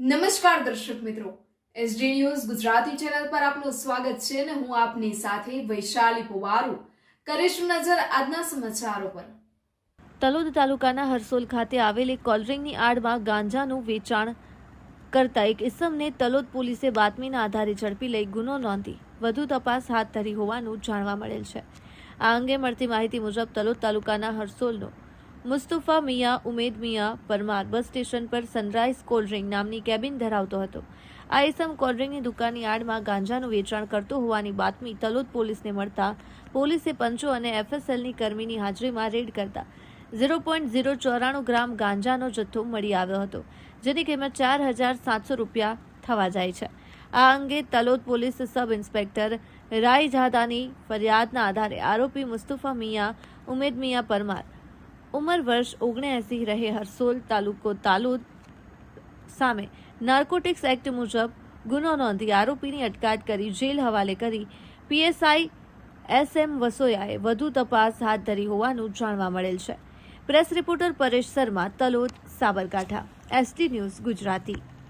નમસ્કાર દર્શક મિત્રો, એસડી ન્યૂઝ ગુજરાતી ચેનલ પર આપનું સ્વાગત છે અને હું આપની સાથે વૈશાલી પુવારુ કરીશું નજર આજના સમાચારો પર। તલોદ તાલુકાના હરસોલ ખાતે આવેલી કોલ્ડ્રિંકની આડમાં ગાંજાનું વેચાણ કરતા એક ઇસમને તલોદ પોલીસે બાતમીના આધારે ઝડપી લઈ ગુનો નોંધી વધુ તપાસ હાથ ધરી હોવાનું જાણવા મળેલ છે। આ અંગે મળતી માહિતી મુજબ તલોદ તાલુકાના હરસોલનો મુસ્તફા મિયા ઉમેદ મિયા પરમાર બસ સ્ટેશન પર સનરાઈઝ કોલ્ડ્રિંક નામની કેબિન ધરાવતો હતો। આ ઇસમ કોલ્ડ્રિંકની દુકાનની આડમાં ગાંજાનું વેચાણ કરતો હોવાની બાતમી તલોદ પોલીસને મળતા પોલીસે પંચો અને એફએસએલની કર્મીની હાજરીમાં રેડ કરતા 0.094 ગ્રામ ગાંજાનો જથ્થો મળી આવ્યો હતો, જેની કિંમત 4,700 રૂપિયા થવા જાય છે। આ અંગે તલોદ પોલીસ સબ ઇન્સ્પેક્ટર રાયજાદાની ફરિયાદના આધારે આરોપી મુસ્તફા મિયા ઉમેદ મિયા પરમાર ઉંમર વર્ષ 79 રહે હરસોલ તાલુકો તાલુદ સામે નાર્કોટિક્સ એક્ટ મુજબ ગુનો નોંધી આરોપીની અટકાયત કરી જેલ હવાલે કરી પીએસઆઈ SM વસોયાએ વધુ તપાસ હાથ ધરી હોવાનું જાણવા મળેલ છે। Press reporter Paresh Sharma, Talod, Sabarkantha, SD news Gujarati.